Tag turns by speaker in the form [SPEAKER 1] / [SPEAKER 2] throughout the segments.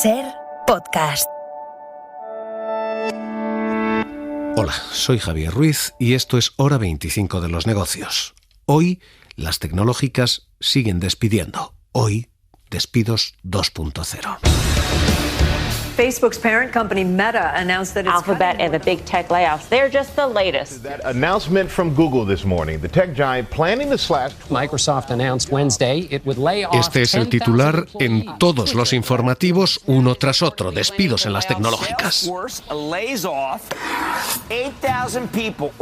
[SPEAKER 1] SER Podcast.
[SPEAKER 2] Hola, soy Javier Ruiz y esto es Hora 25 de los negocios. Hoy, las tecnológicas siguen despidiendo. Hoy, despidos 2.0.
[SPEAKER 3] Facebook's parent company Meta announced that it's
[SPEAKER 4] Alphabet and the big tech layoffs, they're just the latest.
[SPEAKER 5] That announcement from Google this morning, the tech giant planning to slash.
[SPEAKER 6] Microsoft announced Wednesday it would lay off.
[SPEAKER 2] Este es el titular en todos los informativos, uno tras otro, despidos en las tecnológicas.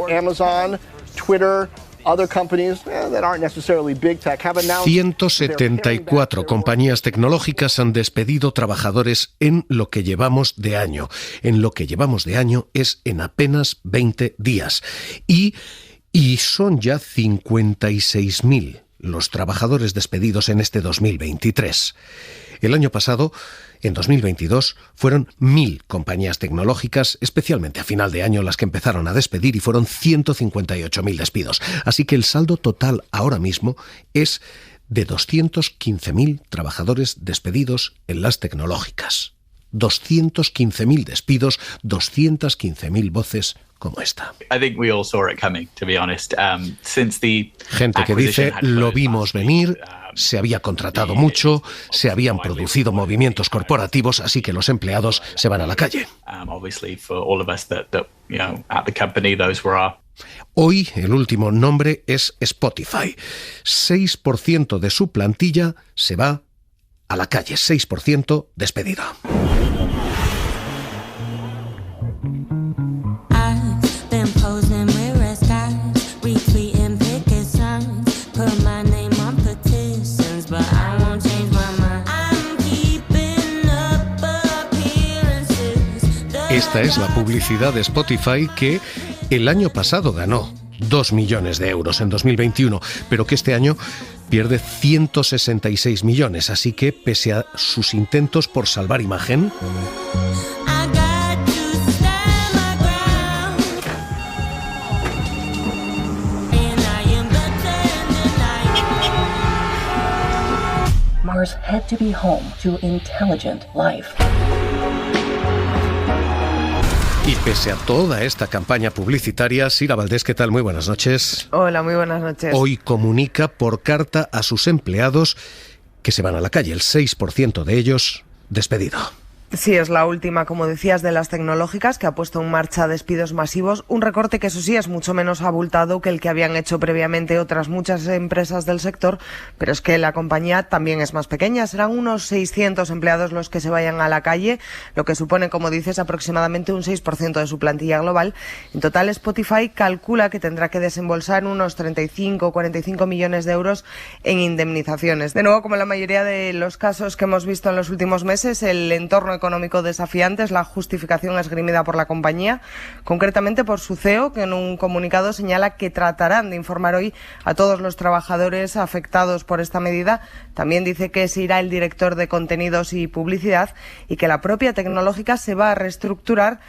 [SPEAKER 7] Amazon, Twitter, other companies that aren't necessarily big tech have announced
[SPEAKER 2] 174 compañías tecnológicas han despedido trabajadores en lo que llevamos de año. En lo que llevamos de año es en apenas 20 días. Y son ya 56.000 los trabajadores despedidos en este 2023. El año pasado, en 2022, fueron 1.000 compañías tecnológicas, especialmente a final de año, las que empezaron a despedir y fueron 158.000 despidos. Así que el saldo total ahora mismo es de 215.000 trabajadores despedidos en las tecnológicas. 215.000 despidos, 215.000 voces como esta. Gente que dice, lo vimos venir, se había contratado mucho, se habían producido movimientos corporativos, así que los empleados se van a la calle. Hoy el último nombre es Spotify. 6% de su plantilla se va a la calle, 6% despedida. Esta es la publicidad de Spotify que el año pasado ganó 2 millones de euros en 2021, pero que este año pierde 166 millones, así que pese a sus intentos por salvar imagen,
[SPEAKER 8] Mars had to be home to intelligent life.
[SPEAKER 2] y pese a toda esta campaña publicitaria, Sira Valdés, ¿qué tal? Muy buenas noches.
[SPEAKER 9] Hola, muy buenas noches.
[SPEAKER 2] Hoy comunica por carta a sus empleados que se van a la calle, el 6% de ellos despedido.
[SPEAKER 9] Sí, es la última, como decías, de las tecnológicas que ha puesto en marcha despidos masivos. Un recorte que, eso sí, es mucho menos abultado que el que habían hecho previamente otras muchas empresas del sector, pero es que la compañía también es más pequeña. Serán unos 600 empleados los que se vayan a la calle, lo que supone, como dices, aproximadamente un 6% de su plantilla global. En total, Spotify calcula que tendrá que desembolsar unos 35 o 45 millones de euros en indemnizaciones. De nuevo, como en la mayoría de los casos que hemos visto en los últimos meses, el entorno económico desafiante es la justificación esgrimida por la compañía, concretamente por su CEO, que en un comunicado señala que tratarán de informar hoy a todos los trabajadores afectados por esta medida. También dice que se irá el director de contenidos y publicidad y que la propia tecnológica se va a reestructurar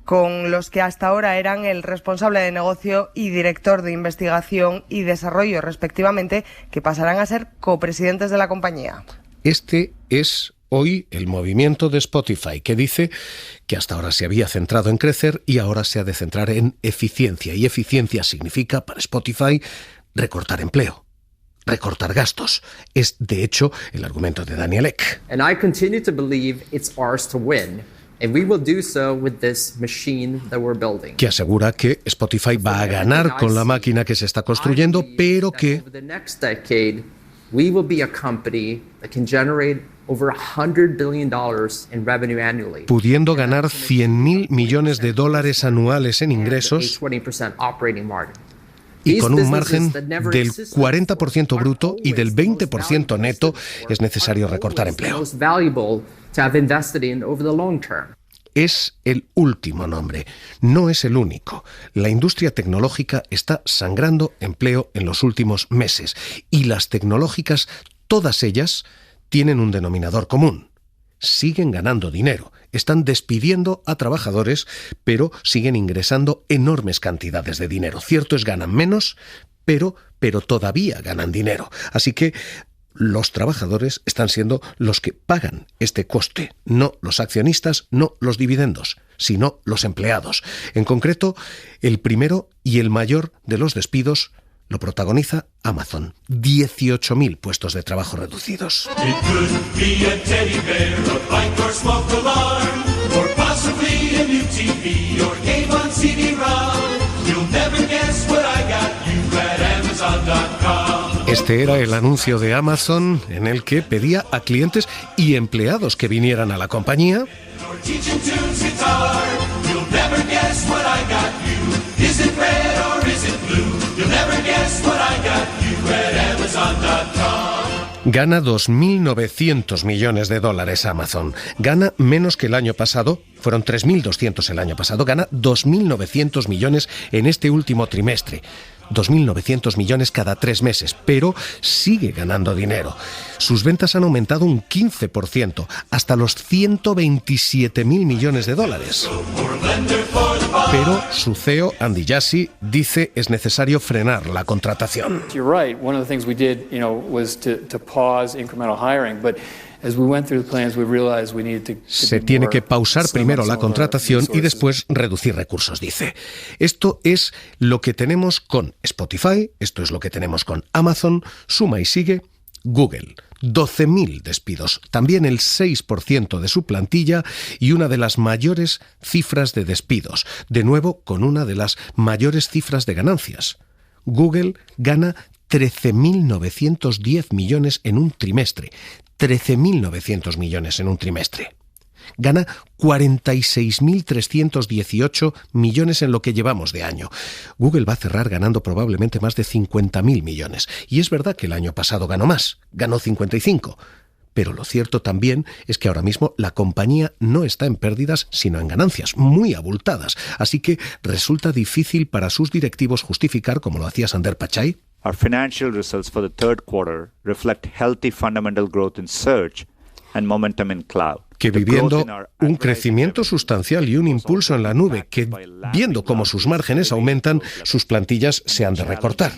[SPEAKER 9] con los que hasta ahora eran el responsable de negocio y director de investigación y desarrollo, respectivamente, que pasarán a ser copresidentes de la compañía.
[SPEAKER 2] Este es hoy el movimiento de Spotify, que dice que hasta ahora se había centrado en crecer y ahora se ha de centrar en eficiencia. Y eficiencia significa, para Spotify, recortar empleo, recortar gastos. Es, de hecho, el argumento de Daniel Ek.
[SPEAKER 10] And I continue to believe it's ours to win. And we will do so with this machine that we're building.
[SPEAKER 2] Que asegura que Spotify va a ganar con la máquina que se está construyendo, pero que
[SPEAKER 10] over the next decade, we will be a company that can generate over $100 billion in revenue annually,
[SPEAKER 2] pudiendo ganar 100.000 millones de dólares anuales en ingresos y con un margen del 40% bruto y del 20% neto, es necesario recortar empleo. Es el último nombre, no es el único. La industria tecnológica está sangrando empleo en los últimos meses y las tecnológicas, todas ellas, tienen un denominador común. Siguen ganando dinero, están despidiendo a trabajadores, pero siguen ingresando enormes cantidades de dinero. Cierto es, ganan menos, pero todavía ganan dinero. Así que los trabajadores están siendo los que pagan este coste, no los accionistas, no los dividendos, sino los empleados. En concreto, el primero y el mayor de los despidos lo protagoniza Amazon. 18.000 puestos de trabajo reducidos. Este era el anuncio de Amazon en el que pedía a clientes y empleados que vinieran a la compañía Gana 2.900 millones de dólares Amazon. Gana menos que el año pasado. Fueron 3.200 el año pasado. Gana 2.900 millones en este último trimestre. 2.900 millones cada 3 meses, pero sigue ganando dinero. Sus ventas han aumentado un 15%, hasta los 127.000 millones de dólares. Pero su CEO, Andy Jassy, dice es necesario frenar la contratación. Se tiene que pausar primero la contratación y después reducir recursos, dice. Esto es lo que tenemos con Spotify, esto es lo que tenemos con Amazon, suma y sigue Google. 12.000 despidos, también el 6% de su plantilla y una de las mayores cifras de despidos, de nuevo con una de las mayores cifras de ganancias. Google gana 13.910 millones en un trimestre. 13.900 millones en un trimestre. Gana 46.318 millones en lo que llevamos de año. Google va a cerrar ganando probablemente más de 50.000 millones. Y es verdad que el año pasado ganó más, ganó 55. Pero lo cierto también es que ahora mismo la compañía no está en pérdidas, sino en ganancias, muy abultadas. Así que resulta difícil para sus directivos justificar, como lo hacía Sundar Pichai,
[SPEAKER 1] Our financial results for the third quarter reflect healthy fundamental growth in search and momentum in cloud.
[SPEAKER 2] Que viviendo un crecimiento sustancial y un impulso en la nube, que viendo cómo sus márgenes aumentan, sus plantillas se han de recortar.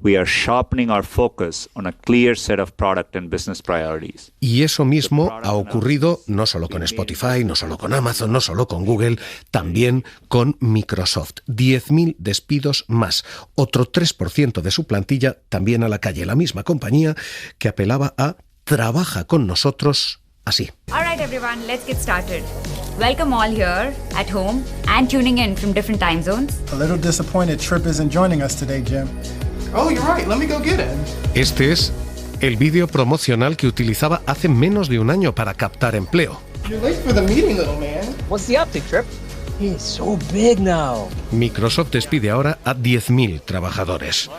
[SPEAKER 1] We are sharpening our focus on a clear set of product and business priorities.
[SPEAKER 2] Y eso mismo ha ocurrido no solo con Spotify, no solo con Amazon, no solo con Google, también con Microsoft. 10.000 despidos más. Otro 3% de su plantilla también a la calle. La misma compañía que apelaba a trabaja con nosotros así.
[SPEAKER 11] All right, everyone, let's get started. Welcome all here, at home, and tuning in from different time zones.
[SPEAKER 12] A little disappointed Trip isn't joining us today, Jim.
[SPEAKER 13] Oh, you're right. Let me go get him.
[SPEAKER 2] Este es el vídeo promocional que utilizaba hace menos de un año para captar empleo.
[SPEAKER 13] You're late for the meeting, little man.
[SPEAKER 14] What's the update, Trip? He's so big now.
[SPEAKER 2] Microsoft despide ahora a 10.000 trabajadores.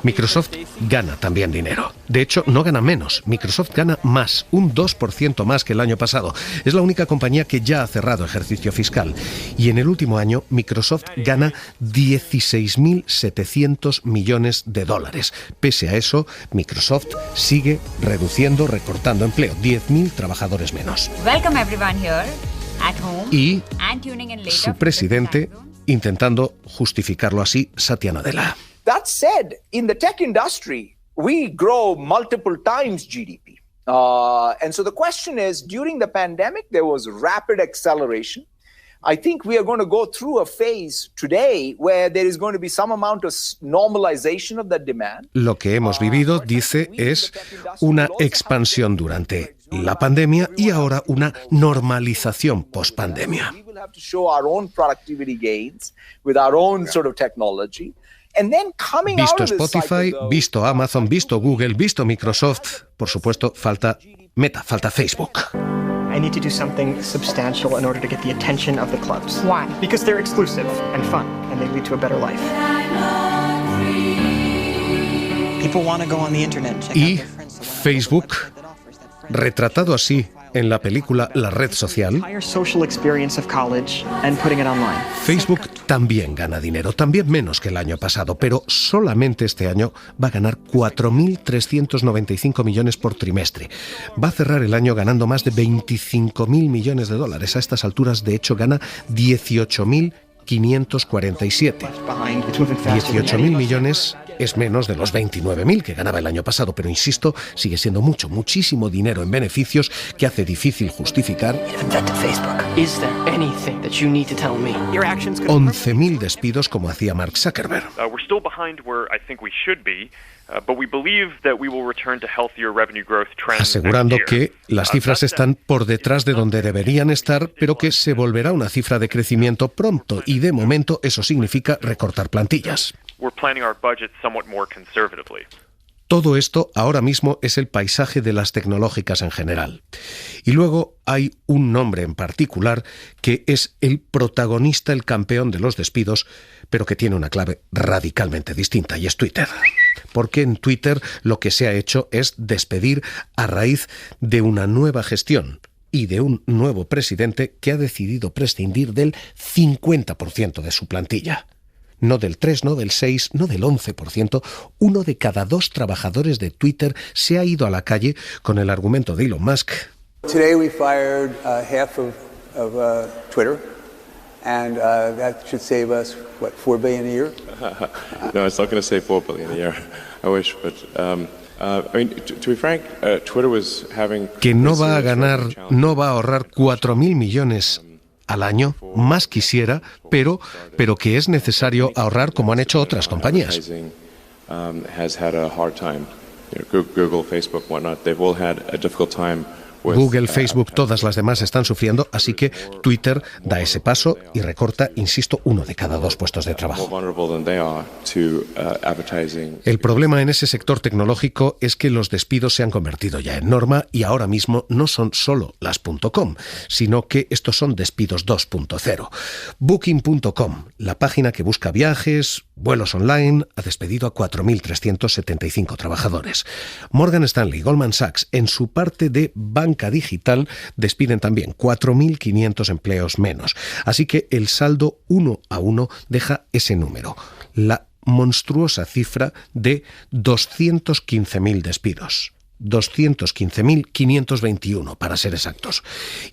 [SPEAKER 2] Microsoft gana también dinero. De hecho, no gana menos. Microsoft gana más, un 2% más que el año pasado. Es la única compañía que ya ha cerrado ejercicio fiscal. Y en el último año, Microsoft gana 16.700 millones de dólares. Pese a eso, Microsoft sigue reduciendo, recortando empleo. 10.000 trabajadores menos.
[SPEAKER 11] Welcome everyone here.
[SPEAKER 2] Y su presidente intentando justificarlo así, Satya Nadella.
[SPEAKER 15] That said, in the tech industry, we grow multiple times GDP. And so the question is, during the pandemic, there was rapid acceleration. I think we are going to go through a phase today where there is going to be some amount of normalization of that demand.
[SPEAKER 2] Lo que hemos vivido, dice, es una expansión durante la pandemia y ahora una normalización post-pandemia.
[SPEAKER 15] We will have to show our own productivity gains with our own sort of technology. And then coming
[SPEAKER 2] visto
[SPEAKER 15] out of this
[SPEAKER 2] Spotify,
[SPEAKER 15] cycle,
[SPEAKER 2] visto Amazon, visto Google, visto Microsoft, por supuesto, falta Meta, falta Facebook.
[SPEAKER 16] I need to do something substantial in order to get the attention of the clubs.
[SPEAKER 11] Why?
[SPEAKER 16] Because they're exclusive and fun, and they lead to a better life.
[SPEAKER 14] People want to go on the internet and check
[SPEAKER 2] Y
[SPEAKER 14] out their friends.
[SPEAKER 2] Facebook, retratado así en la película La Red Social,
[SPEAKER 16] Higher social experience of college and putting it online.
[SPEAKER 2] Facebook también gana dinero, también menos que el año pasado, pero solamente este año va a ganar 4.395 millones por trimestre. Va a cerrar el año ganando más de 25.000 millones de dólares. A estas alturas, de hecho, gana 18.547. 18.000 millones es menos de los 29.000 que ganaba el año pasado, pero insisto, sigue siendo muchísimo dinero en beneficios que hace difícil justificar 11.000 despidos como hacía Mark Zuckerberg. Asegurando que las cifras están por detrás de donde deberían estar, pero que se volverá una cifra de crecimiento pronto, y de momento eso significa recortar plantillas. Todo esto ahora mismo es el paisaje de las tecnológicas en general. Y luego hay un nombre en particular que es el protagonista, el campeón de los despidos, pero que tiene una clave radicalmente distinta, y es Twitter. Porque en Twitter lo que se ha hecho es despedir a raíz de una nueva gestión y de un nuevo presidente que ha decidido prescindir del 50% de su plantilla. No del 3, no del 6, no del 11%. 1 de cada 2 trabajadores de Twitter se ha ido a la calle con el argumento de Elon Musk.
[SPEAKER 17] Today we fired half of Twitter, and that should save us, what, $4 billion a year?
[SPEAKER 18] No, it's not going to save $4 billion a year. I wish, but I mean, to be frank, Twitter was having...
[SPEAKER 2] Que no va a ganar, no va a ahorrar 4.000 millones al año, más quisiera, pero que es necesario ahorrar como han hecho otras compañías.
[SPEAKER 18] Google, Facebook, whatnot, they've all had a difficult time.
[SPEAKER 2] Google, Facebook, todas las demás están sufriendo, así que Twitter da ese paso y recorta, insisto, 1 de cada 2 puestos de trabajo. El problema en ese sector tecnológico es que los despidos se han convertido ya en norma y ahora mismo no son solo las .com, sino que estos son despidos 2.0. Booking.com, la página que busca viajes, vuelos online, ha despedido a 4.375 trabajadores. Morgan Stanley, Goldman Sachs, en su parte de banca digital, despiden también 4.500 empleos menos. Así que el saldo 1 a 1 deja ese número, la monstruosa cifra de 215.000 despidos. 215.521 para ser exactos.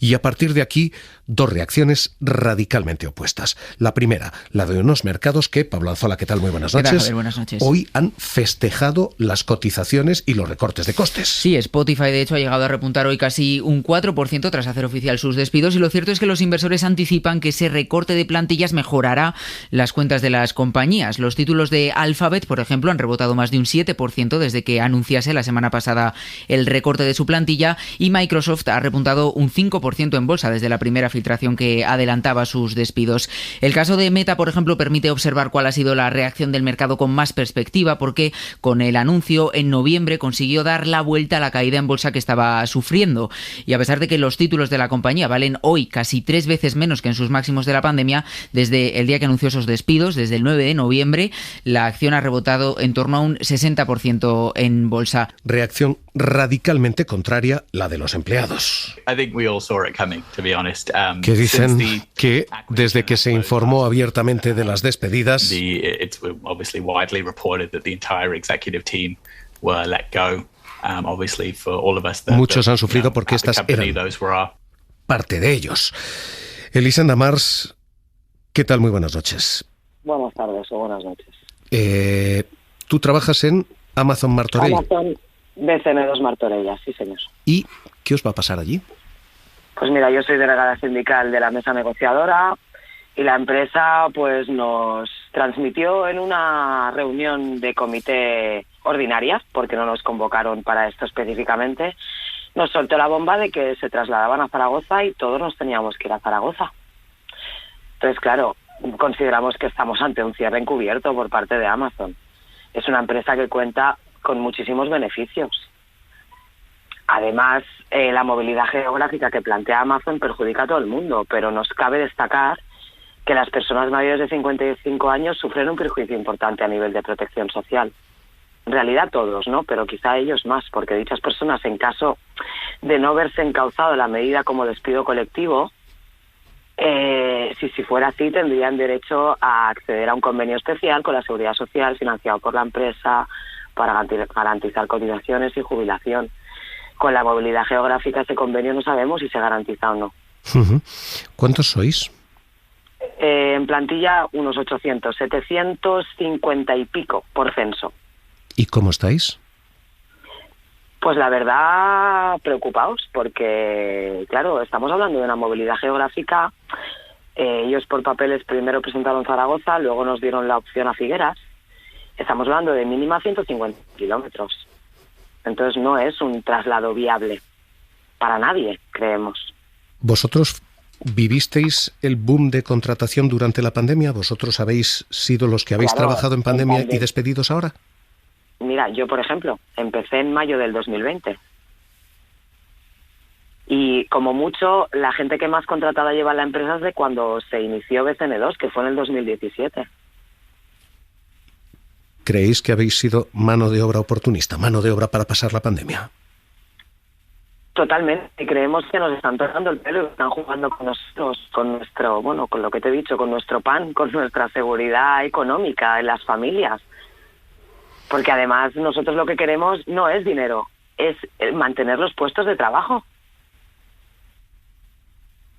[SPEAKER 2] Y a partir de aquí, 2 reacciones radicalmente opuestas. La primera, la de unos mercados que, Pablo Anzola, ¿qué tal? Muy buenas noches.
[SPEAKER 19] ¿Qué tal, Javier? Buenas noches.
[SPEAKER 2] Hoy han festejado las cotizaciones y los recortes de costes.
[SPEAKER 19] Sí, Spotify de hecho ha llegado a repuntar hoy casi un 4% tras hacer oficial sus despidos, y lo cierto es que los inversores anticipan que ese recorte de plantillas mejorará las cuentas de las compañías. Los títulos de Alphabet, por ejemplo, han rebotado más de un 7% desde que anunciase la semana pasada el recorte de su plantilla, y Microsoft ha repuntado un 5% en bolsa desde la primera filtración que adelantaba sus despidos. El caso de Meta, por ejemplo, permite observar cuál ha sido la reacción del mercado con más perspectiva, porque con el anuncio en noviembre consiguió dar la vuelta a la caída en bolsa que estaba sufriendo, y a pesar de que los títulos de la compañía valen hoy casi 3 veces menos que en sus máximos de la pandemia, desde el día que anunció esos despidos, desde el 9 de noviembre, la acción ha rebotado en torno a un 60% en bolsa.
[SPEAKER 2] Reacción radicalmente contraria la de los empleados, que dicen que desde que se informó abiertamente de las despedidas, muchos han sufrido porque estas eran parte de ellos. Elisenda Mars, ¿qué tal? Muy buenas noches.
[SPEAKER 20] Buenas tardes o buenas noches.
[SPEAKER 2] Tú trabajas en Amazon Martorell.
[SPEAKER 20] Amazon BCN2 Martorell, sí señor.
[SPEAKER 2] ¿Y qué os va a pasar allí?
[SPEAKER 20] Pues mira, yo soy delegada sindical de la mesa negociadora y la empresa pues nos transmitió en una reunión de comité ordinaria, porque no nos convocaron para esto específicamente, nos soltó la bomba de que se trasladaban a Zaragoza y todos nos teníamos que ir a Zaragoza. Entonces, claro, consideramos que estamos ante un cierre encubierto por parte de Amazon. Es una empresa que cuenta con muchísimos beneficios. Además, la movilidad geográfica que plantea Amazon perjudica a todo el mundo, pero nos cabe destacar que las personas mayores de 55 años sufren un perjuicio importante a nivel de protección social. En realidad todos, ¿no? Pero quizá ellos más, porque dichas personas, en caso de no verse encauzado la medida como despido colectivo, si fuera así, tendrían derecho a acceder a un convenio especial con la Seguridad Social financiado por la empresa para garantizar cotizaciones y jubilación. Con la movilidad geográfica ese convenio no sabemos si se garantiza o no.
[SPEAKER 2] ¿Cuántos sois?
[SPEAKER 20] En plantilla unos 800, 750 y pico por censo.
[SPEAKER 2] ¿Y cómo estáis?
[SPEAKER 20] Pues la verdad, preocupados, porque, claro, estamos hablando de una movilidad geográfica. Ellos por papeles primero presentaron Zaragoza, luego nos dieron la opción a Figueras. Estamos hablando de mínima 150 kilómetros. Entonces no es un traslado viable para nadie, creemos.
[SPEAKER 2] ¿Vosotros vivisteis el boom de contratación durante la pandemia? ¿Vosotros habéis sido los que habéis trabajado en pandemia y despedidos ahora?
[SPEAKER 20] Mira, yo, por ejemplo, empecé en mayo del 2020. Y como mucho, la gente que más contratada lleva en la empresa es de cuando se inició BCN2, que fue en el 2017.
[SPEAKER 2] ¿Creéis que habéis sido mano de obra oportunista, mano de obra para pasar la pandemia?
[SPEAKER 20] Totalmente. Y creemos que nos están tocando el pelo y están jugando con nosotros, con nuestro, bueno, con lo que te he dicho, con nuestro pan, con nuestra seguridad económica en las familias. Porque además nosotros lo que queremos no es dinero, es mantener los puestos de trabajo.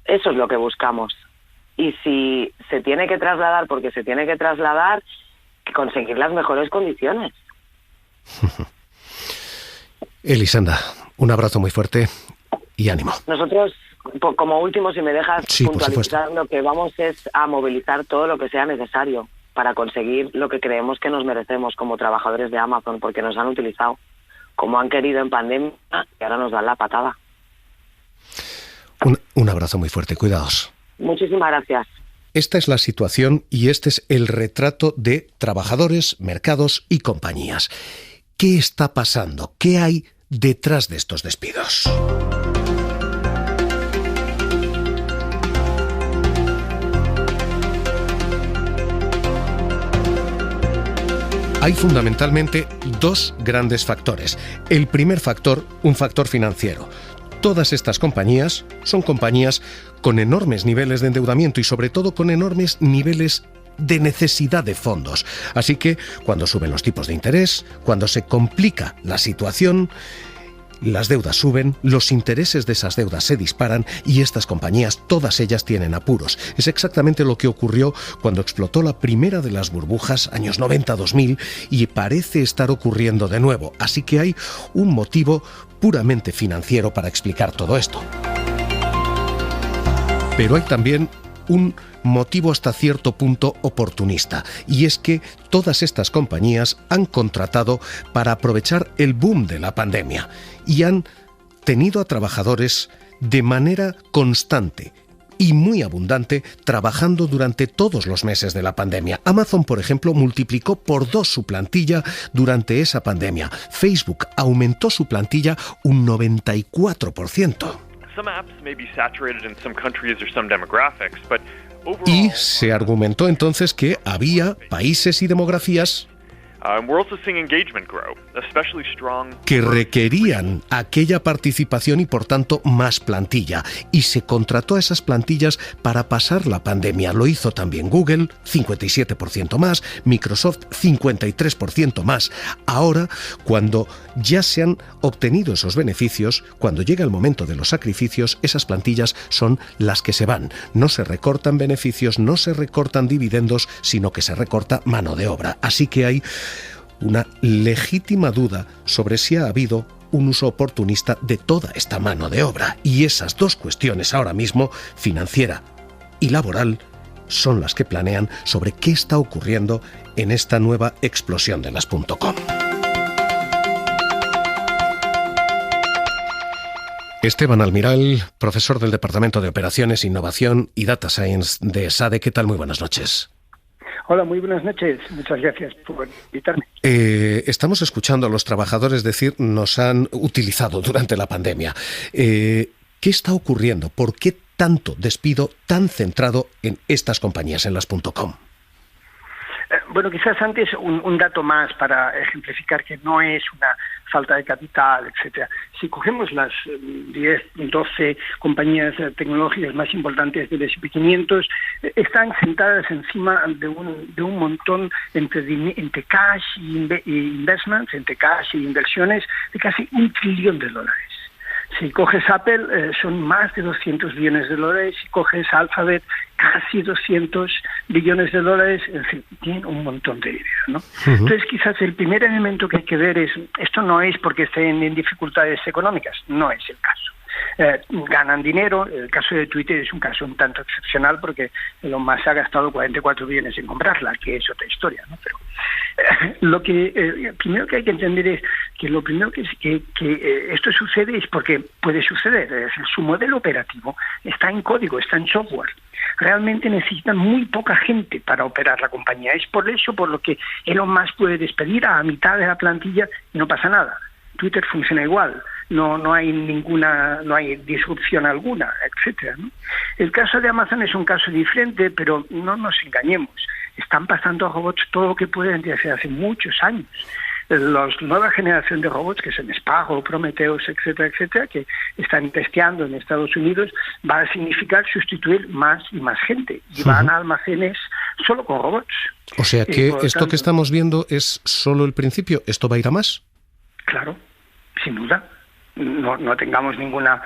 [SPEAKER 20] Eso es lo que buscamos. Y si se tiene que trasladar, porque se tiene que trasladar, conseguir las mejores condiciones.
[SPEAKER 2] Elisenda, un abrazo muy fuerte y ánimo.
[SPEAKER 20] Nosotros, como último, si me dejas puntualizar,
[SPEAKER 2] por
[SPEAKER 20] lo que vamos es a movilizar todo lo que sea necesario para conseguir lo que creemos que nos merecemos como trabajadores de Amazon, porque nos han utilizado como han querido en pandemia y ahora nos dan la patada.
[SPEAKER 2] Un abrazo muy fuerte, cuidaos.
[SPEAKER 20] Muchísimas gracias.
[SPEAKER 2] Esta es la situación y este es el retrato de trabajadores, mercados y compañías. ¿Qué está pasando? ¿Qué hay detrás de estos despidos? Hay fundamentalmente dos grandes factores. El primer factor, un factor financiero. Todas estas compañías son compañías con enormes niveles de endeudamiento y sobre todo con enormes niveles de necesidad de fondos. Así que cuando suben los tipos de interés, cuando se complica la situación, las deudas suben, los intereses de esas deudas se disparan y estas compañías, todas ellas tienen apuros. Es exactamente lo que ocurrió cuando explotó la primera de las burbujas, años 90-2000, y parece estar ocurriendo de nuevo. Así que hay un motivo puramente financiero para explicar todo esto. Pero hay también un motivo hasta cierto punto oportunista, y es que todas estas compañías han contratado para aprovechar el boom de la pandemia y han tenido a trabajadores de manera constante y muy abundante trabajando durante todos los meses de la pandemia. Amazon, por ejemplo, multiplicó por 2 su plantilla durante esa pandemia. Facebook aumentó su plantilla un 94%. Y se argumentó entonces que había países y demografías que requerían aquella participación y por tanto más plantilla, y se contrató a esas plantillas para pasar la pandemia. Lo hizo también Google, 57% más, Microsoft 53% más. Ahora, cuando ya se han obtenido esos beneficios, cuando llega el momento de los sacrificios, esas plantillas son las que se van. No se recortan beneficios, no se recortan dividendos, sino que se recorta mano de obra. Así que hay una legítima duda sobre si ha habido un uso oportunista de toda esta mano de obra. Y esas dos cuestiones ahora mismo, financiera y laboral, son las que planean sobre qué está ocurriendo en esta nueva explosión de las .com. Esteban Almiral, profesor del Departamento de Operaciones, Innovación y Data Science de SADE. ¿Qué tal? Muy buenas noches.
[SPEAKER 21] Hola, muy buenas noches. Muchas gracias por invitarme.
[SPEAKER 2] Estamos escuchando a los trabajadores decir nos han utilizado durante la pandemia. ¿Qué está ocurriendo? ¿Por qué tanto despido tan centrado en estas compañías, en las .com?
[SPEAKER 21] Bueno, quizás antes un dato más para ejemplificar que no es una falta de capital, etcétera. Si cogemos las 10, 12 compañías tecnológicas más importantes del S&P 500, están sentadas encima de un montón entre cash y investments, entre cash y inversiones, de casi $1 trillón. Si coges Apple, son más de $200 billones. Si coges Alphabet, casi 200 billones de dólares, en fin, tienen un montón de dinero, ¿no? Entonces, quizás el primer elemento que hay que ver es, esto no es porque estén en dificultades económicas, no es el caso. Ganan dinero. El caso de Twitter es un caso un tanto excepcional porque Elon Musk ha gastado 44 billones en comprarla, que es otra historia, ¿no? Pero lo que primero que hay que entender es que lo primero que esto sucede es porque puede suceder, es decir, su modelo operativo está en código, está en software. Realmente necesitan muy poca gente para operar la compañía. Es por eso por lo que Elon Musk puede despedir a mitad de la plantilla y no pasa nada. Twitter funciona igual, no hay disrupción alguna, etcétera, ¿no? El caso de Amazon es un caso diferente, pero no nos engañemos. Están pasando a robots todo lo que pueden desde hace muchos años. La nueva generación de robots, que son Sparrow, Prometheus, etcétera, etcétera, que están testeando en Estados Unidos, va a significar sustituir más y más gente. Y van a almacenes solo con robots.
[SPEAKER 2] O sea que esto que estamos viendo es solo el principio. ¿Esto va a ir a más?
[SPEAKER 21] Claro, sin duda. No tengamos ninguna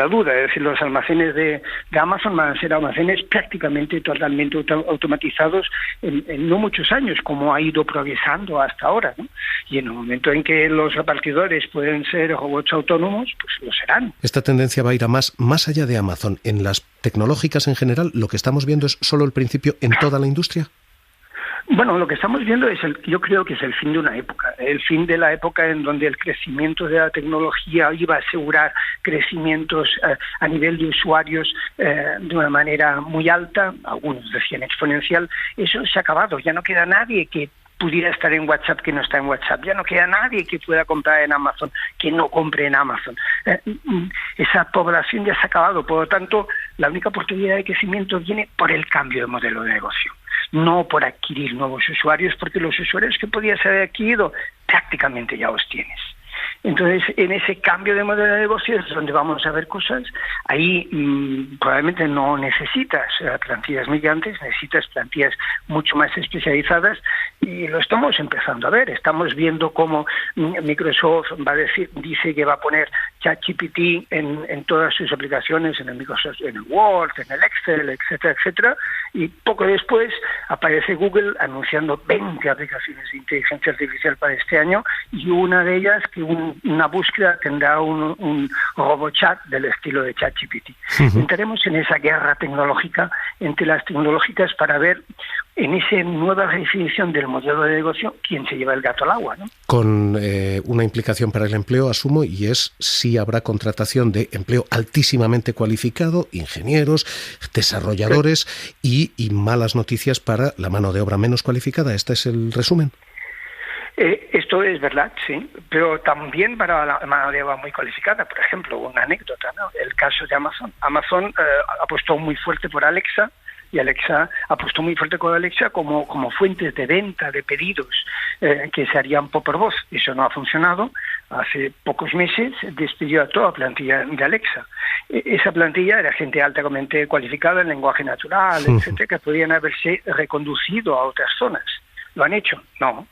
[SPEAKER 21] duda. Es decir, los almacenes de Amazon van a ser almacenes prácticamente totalmente automatizados en no muchos años, como ha ido progresando hasta ahora, ¿no? Y en el momento en que los repartidores pueden ser robots autónomos, pues lo serán.
[SPEAKER 2] Esta tendencia va a ir a más allá de Amazon. En las tecnológicas en general, lo que estamos viendo es solo el principio en toda la industria.
[SPEAKER 21] Bueno, lo que estamos viendo yo creo que es el fin de una época, el fin de la época en donde el crecimiento de la tecnología iba a asegurar crecimientos a nivel de usuarios de una manera muy alta, algunos decían exponencial. Eso se ha acabado, ya no queda nadie que pudiera estar en WhatsApp que no está en WhatsApp. Ya no queda nadie que pueda comprar en Amazon que no compre en Amazon. Esa población ya se ha acabado. Por lo tanto, la única oportunidad de crecimiento viene por el cambio de modelo de negocio, no por adquirir nuevos usuarios, porque los usuarios que podías haber adquirido prácticamente ya los tienes. Entonces, en ese cambio de modelo de negocio es donde vamos a ver cosas. Ahí probablemente no necesitas plantillas migrantes, necesitas plantillas mucho más especializadas, y lo estamos empezando a ver. Estamos viendo cómo Microsoft dice que va a poner ChatGPT en todas sus aplicaciones, en el Microsoft, en el Word, en el Excel, etcétera, etcétera, y poco después aparece Google anunciando 20 aplicaciones de inteligencia artificial para este año, y una de ellas que una búsqueda tendrá un RoboChat del estilo de ChatGPT. Entraremos en esa guerra tecnológica entre las tecnológicas para ver en esa nueva definición del modelo de negocio quién se lleva el gato al agua, ¿no?
[SPEAKER 2] Con una implicación para el empleo, asumo, y es si habrá contratación de empleo altísimamente cualificado, ingenieros, desarrolladores, y malas noticias para la mano de obra menos cualificada. ¿Este es el resumen?
[SPEAKER 21] Esto es verdad, sí, pero también para la mano de obra muy cualificada. Por ejemplo, una anécdota, ¿no? El caso de Amazon. Amazon apostó muy fuerte por Alexa, y Alexa apostó muy fuerte con Alexa como fuentes de venta de pedidos que se harían por voz. Eso no ha funcionado. Hace pocos meses despidió a toda plantilla de Alexa. Esa plantilla era gente altamente cualificada en lenguaje natural, etcétera, que podían haberse reconducido a otras zonas. ¿Lo han hecho? No.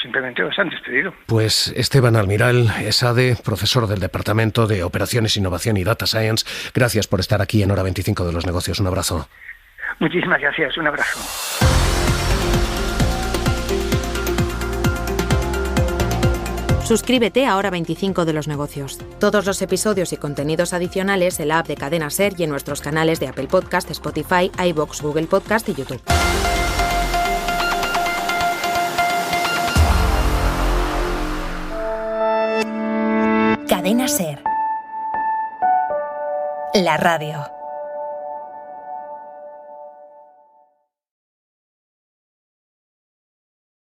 [SPEAKER 21] Simplemente los han despedido.
[SPEAKER 2] Pues Esteban Almiral, ESADE, profesor del Departamento de Operaciones, Innovación y Data Science, gracias por estar aquí en Hora 25 de los Negocios. Un abrazo.
[SPEAKER 21] Muchísimas gracias. Un abrazo.
[SPEAKER 3] Suscríbete a Hora 25 de los Negocios. Todos los episodios y contenidos adicionales en la app de Cadena SER y en nuestros canales de Apple Podcast, Spotify, iVoox, Google Podcast y YouTube. Cadena SER. La radio.